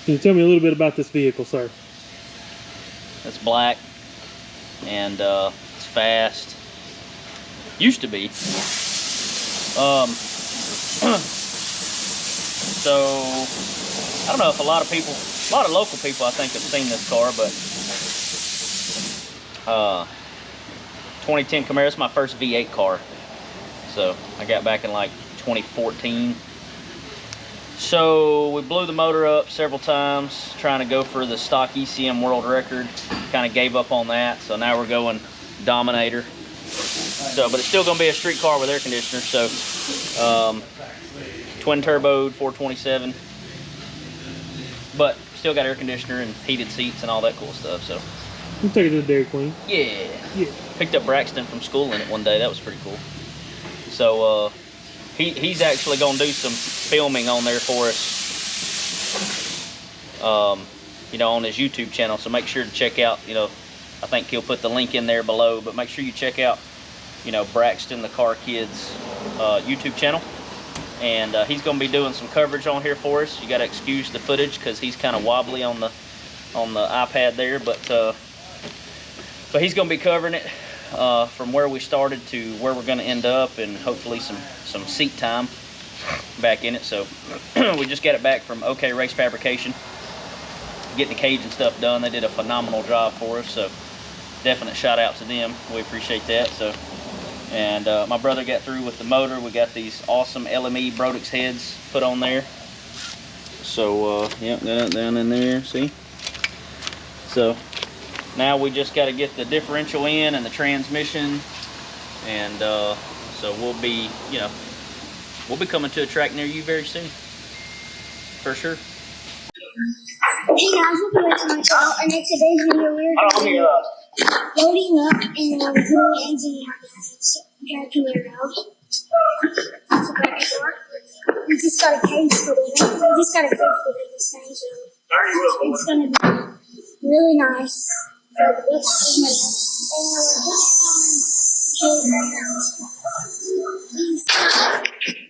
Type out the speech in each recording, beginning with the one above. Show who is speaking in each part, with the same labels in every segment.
Speaker 1: Can you tell me a little bit about this vehicle, sir?
Speaker 2: It's black and it's fast. Used to be. So I don't know if a lot of local people I think have seen this car, but 2010 Camaro. It's my first V8 car. So I got back in like 2014. So we blew the motor up several times trying to go for the stock ECM world record. Kind of gave up on that. So now we're going Dominator. So, but it's still going to be a street car with air conditioner. So twin turboed 427, but still got air conditioner and heated seats and all that cool stuff. So
Speaker 1: you take it to the Dairy Queen.
Speaker 2: Yeah. Picked up Braxton from school in it one day. That was pretty cool. So he's actually gonna do some filming on there for us, you know, on his YouTube channel. So make sure to check out, you know, I think he'll put the link in there below, but make sure you check out, you know, Braxton the Car Kid's YouTube channel. And he's gonna be doing some coverage on here for us. You gotta excuse the footage because he's kind of wobbly on the iPad there, but he's gonna be covering it from where we started to where we're gonna end up, and hopefully some seat time back in it. So we just got it back from OK Race Fabrication, getting the cage and stuff done. They did a phenomenal job for us, so definite shout out to them. We appreciate that. So, and my brother got through with the motor. We got these awesome LME Brodix heads put on there. So yep, down in there, see? So now we just got to get the differential in and the transmission, and so we'll be, you know, we'll be coming to a track near you very soon, for sure.
Speaker 3: Hey guys, welcome back to my channel, and in today's video we're loading up and putting the engine in our Camaro. That's a great car. We just got a cage put in it. This thing, so it's gonna be really nice. And we're putting it on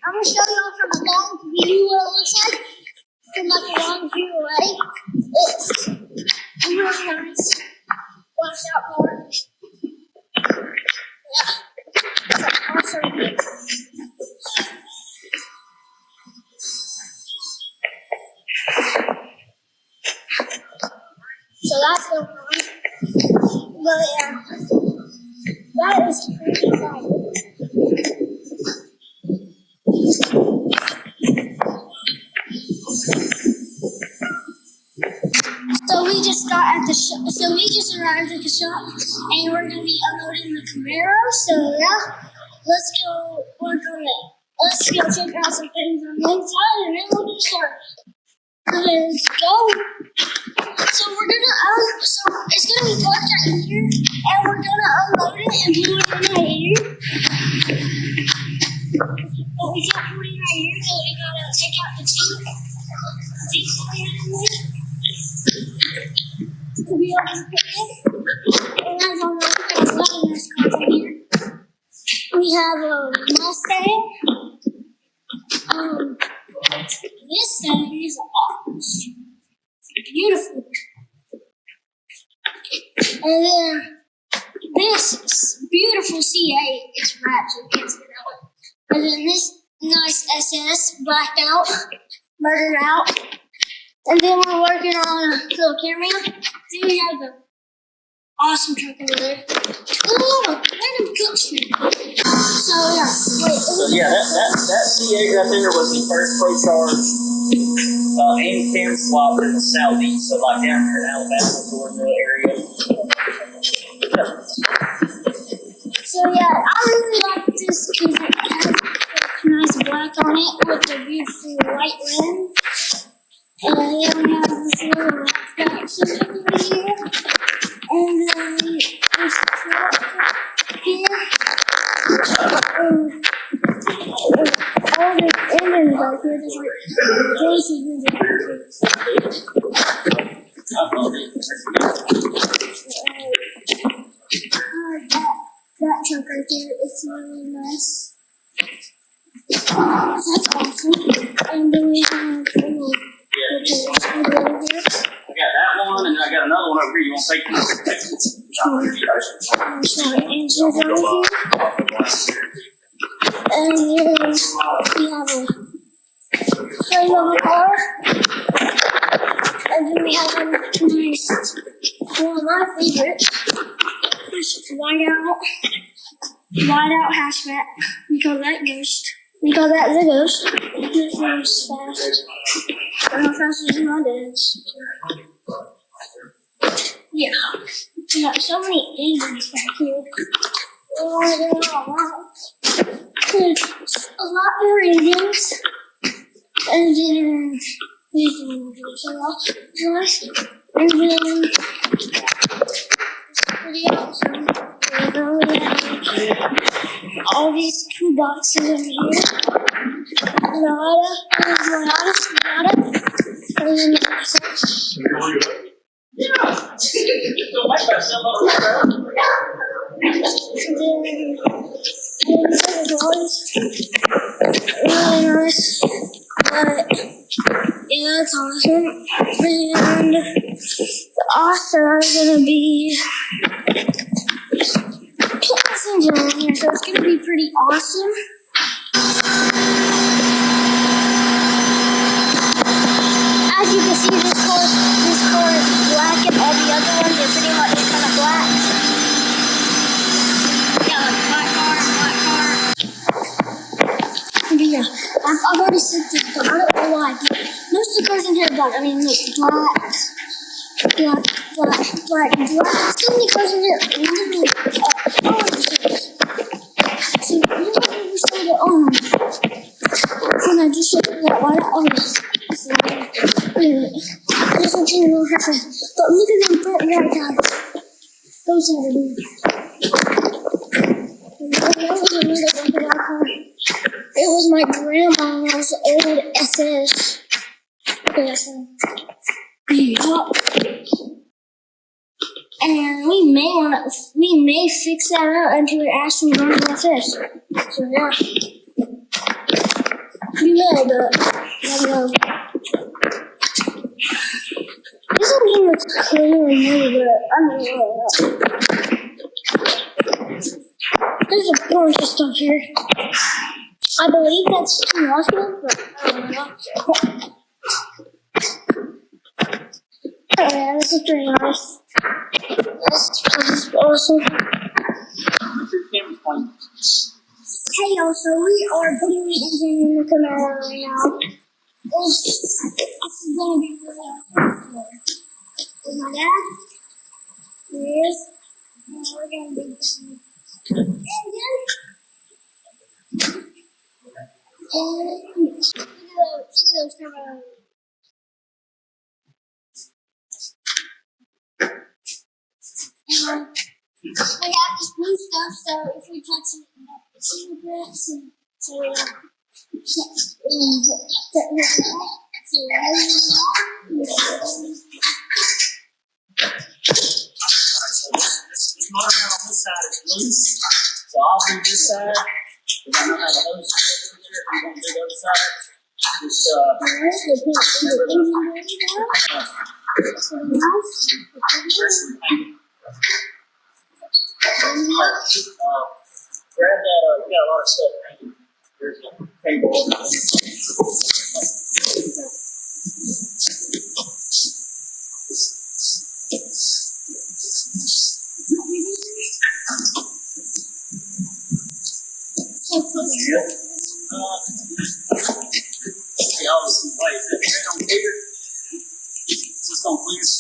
Speaker 3: I'm gonna show y'all from a long view what it looks like. From like a long view away. It's really nice. Watch out for it. Yeah. It's awesome. So that's going on. But yeah, that is pretty exciting. So we just got at the shop. So we just arrived at the shop, and we're gonna be unloading the Camaro. So yeah, let's go work on it. Let's go check out some things on the inside, and then we'll get started. Let's go. So we're gonna so it's gonna be parked right here, and we're gonna unload it and put it in right here. But we can't put it right here because we gotta take out the tank. To be able to put it in. And as I'm looking, there's a lot of nice cars right here. We have a Mustang. This thing is beautiful. And then this beautiful C8 is wrapped, so you can't see that one. And then this nice SS, blacked out, murdered out. And then we're working on a little camera. Then we have the awesome truck over there. Oh, random cook's food. So yeah, wait.
Speaker 2: So yeah, that C8 right there was the first pro-charged aim cam swap in the southeast, so like down here in Alabama, Georgia area.
Speaker 3: So yeah, I really like this because it has nice black on it with the beautiful white rim. And then we have this little back section over here. And then there's the truck here. All the engines back here, just like Jason's that truck right there, it's really nice. That's awesome. And then we have little pictures. Over here.
Speaker 2: I got that one, and then I got another one over here. You want to take this?
Speaker 3: Sorry, engines over here. And then we have a frame of a car. And then we have a nice, one of my favorites, white out hatchback. We call that Ghost. We call that the Ghost. This moves fast. But how fast is my dad's? Yeah. We got so many engines back here. Oh, they're all right. A lot more engines. And then these ones are all nice. And then pretty awesome. All these toolboxes over here. Nada. And then really nice, but yeah, it's awesome. And the Oscar is gonna be passenger in here, so it's gonna be pretty awesome. As you can see, this car is black, and all the other ones are pretty much kind of black. Yeah, like black car. But yeah, I've already said this, but I don't know why. But most of the cars in here are black. I mean, look, black. So many cars in here. Literally, see, you don't understand it on. When I just showed you that white out, oh, yes. There's something real happen. But look at them front right guys. Those are the dudes. It was my grandma's old SS. Okay, that's one. Yeah. And we may fix that up into an Aston Martin SS. So yeah. We will, but never know. This one looks clear and new, but I don't know. There's a bunch of stuff here. I believe that's too hospital, but I don't know. Oh yeah, this is pretty nice. This is awesome. Hey y'all, so we are putting the engine in the Camaro right now. This is gonna be really awesome. With my dad, here he is. And we're gonna be engine. And look at those Camaros. We have this blue stuff, so if we touch it, it's fingerprints, and so we have
Speaker 2: This motor mount on this side is loose, so I'll do this side. Because I know how the hose is in there. If you want to do the other side, just grab that. We got a lot of stuff hanging. There's a cable. Y'all some place that they don't figure. Just don't please.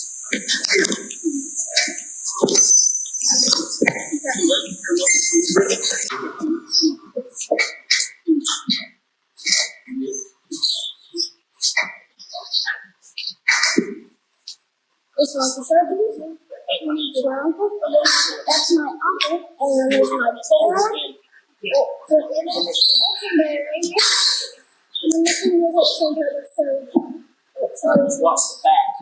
Speaker 3: This one's the circle. That's my uncle. And then there's my parent. And then this one was
Speaker 2: So I just lost the back.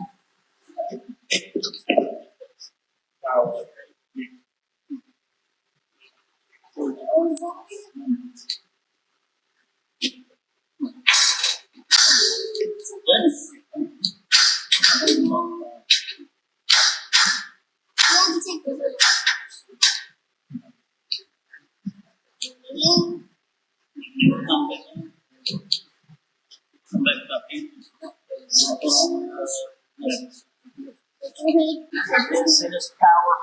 Speaker 2: See this power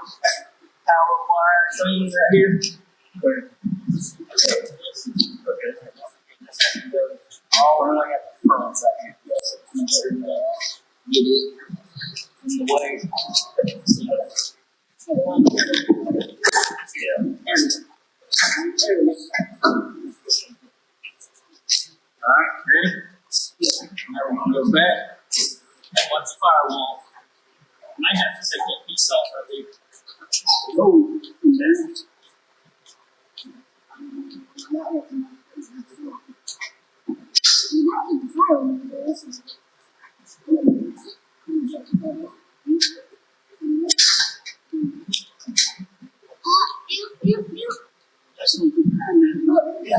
Speaker 2: wire thing right here? All the way at the front side. Get it the way. Yeah. Alright, ready? Now we're gonna go back and watch the firewall. Might have to take that piece off right there. Oh, okay. That's some good time, yeah.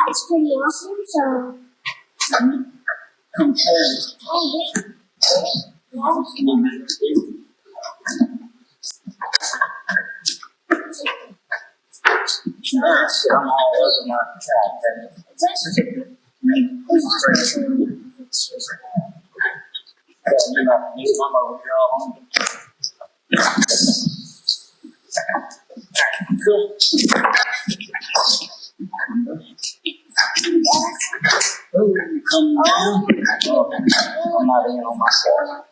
Speaker 3: That's pretty awesome. So,
Speaker 2: Come forward.
Speaker 3: oh, wait.
Speaker 2: Come on, man. I'm all over my track. Cool. Oh, come down. Oh, I'm not in on myself.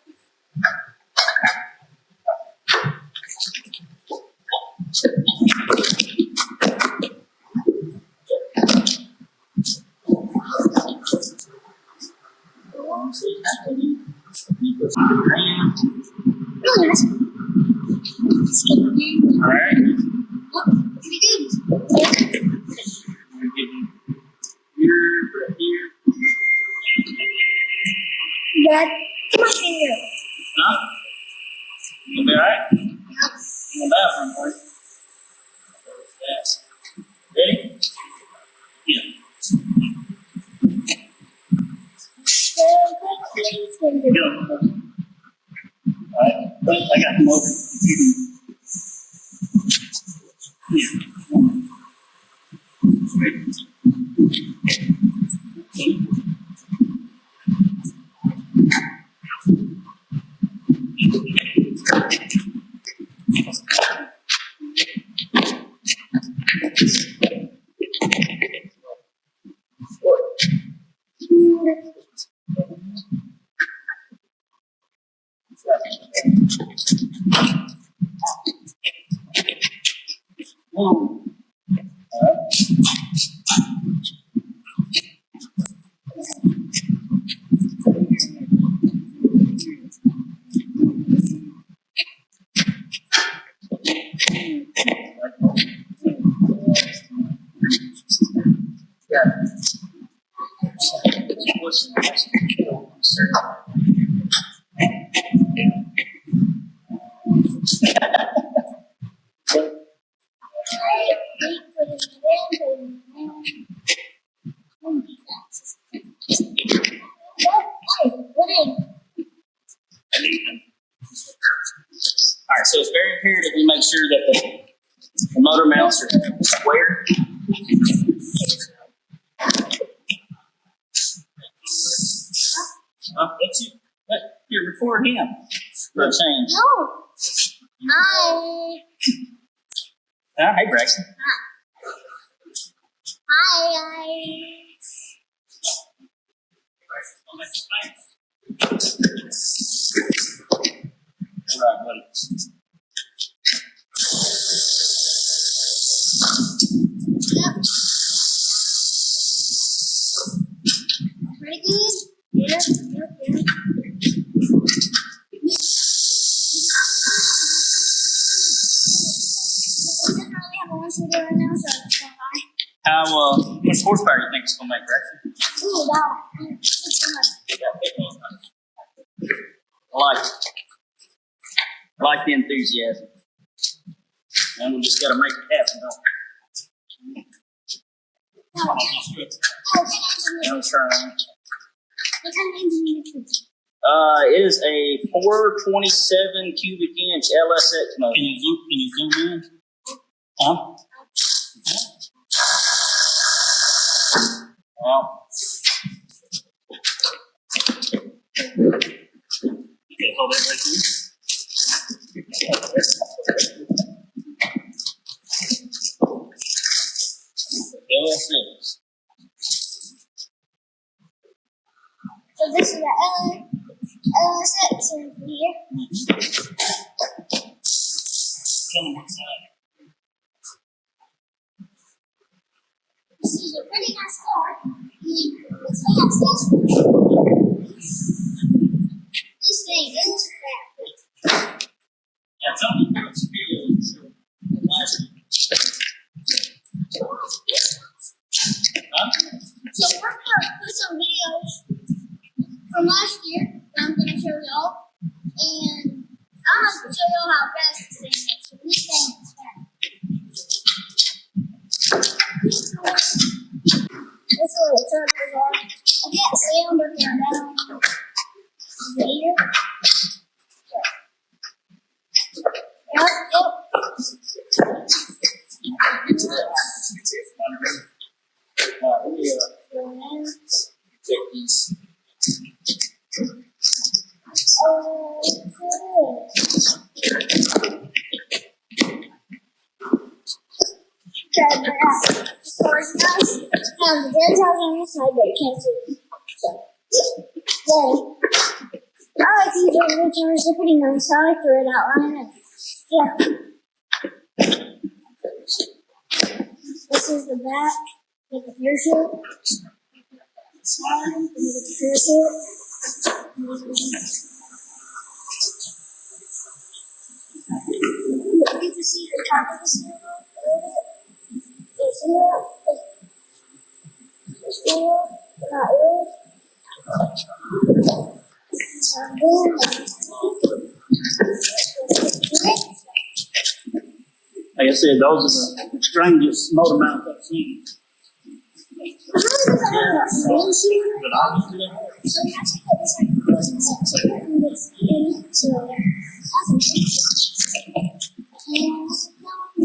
Speaker 2: Alright.
Speaker 3: Pretty good. Dad, my finger.
Speaker 2: Huh? You'll be alright? In the bathroom, boy. Yes. Ready? Yeah. Go. Alright. I got them open. Whoa. Alright, so it's very imperative we make sure that the motor mounts are square. That's you. Here, record him for a change.
Speaker 3: No. Hi.
Speaker 2: Hey, Braxton.
Speaker 3: Hi.
Speaker 2: All right, buddy.
Speaker 3: Yep. Pretty good. Yep.
Speaker 2: How much horsepower do you think it's gonna make, Braxton?
Speaker 3: Ooh, wow. 600.
Speaker 2: I like it. I like the enthusiasm. And we just gotta make it happen, don't we?
Speaker 3: No.
Speaker 2: No, turn on.
Speaker 3: What kind of engine do you think?
Speaker 2: It is a 427 cubic inch LSX motor.
Speaker 4: Can you zoom in? Huh?
Speaker 2: Well,
Speaker 4: Okay, hold that right there. LSX.
Speaker 3: So this is the LSX in here.
Speaker 4: Tell me what's that.
Speaker 3: This is a pretty nice car. It's fast. This thing is fast.
Speaker 4: Yeah, tell me what's the video. Last week. Huh?
Speaker 3: So we're gonna put some videos from last year that I'm gonna show y'all, and I'm gonna show y'all how fast this thing is. So this thing is fast. This is what the turtles are. I can't see them, but they're down here.
Speaker 4: Check these.
Speaker 3: This car is nice. The dead tires on this side, but you can't see them. So, then, I like these other cameras. They're pretty nice. I like the red outline. Yeah. This is the back with the parachute. Slide with the parachute. You can see the top of the seal. You see it? The seal, not really.
Speaker 4: Like I said, those are the strangest motor mounts I've seen. But obviously, they work.
Speaker 3: So you have to put this like close so that when it's in it, so awesome. And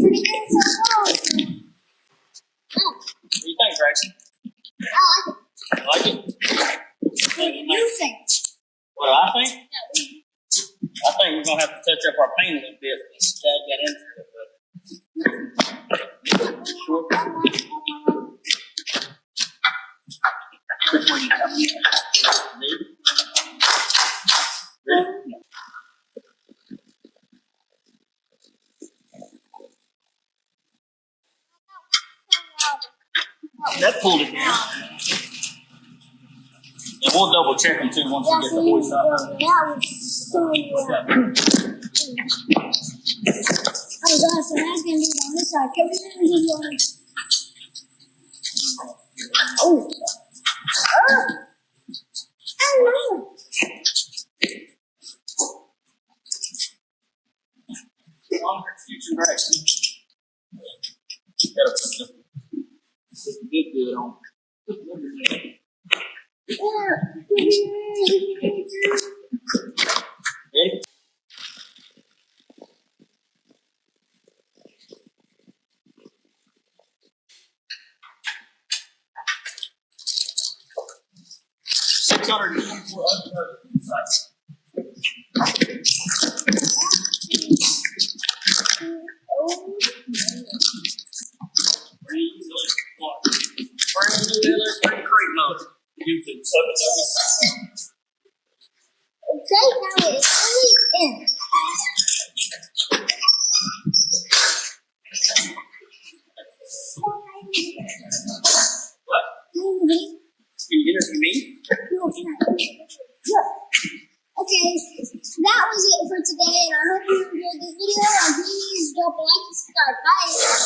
Speaker 3: pretty good so far.
Speaker 2: what do you think, Grayson?
Speaker 3: I like it.
Speaker 2: Like it?
Speaker 3: What do you think?
Speaker 2: What do I think? I think we're gonna have to touch up our paint a little bit to stab that into it, but sure. Which one you got? These? That pulled it down. And we'll double check them too once we get the voice out.
Speaker 3: That was so I was awesome. I was going to do it on this side. Can we do it on this? Oh. Oh. I don't know.
Speaker 2: Longer future Grayson. Gotta put the good on. Ready? Brand new LSX crate motor.
Speaker 4: YouTube.
Speaker 3: Okay, now it's fully in.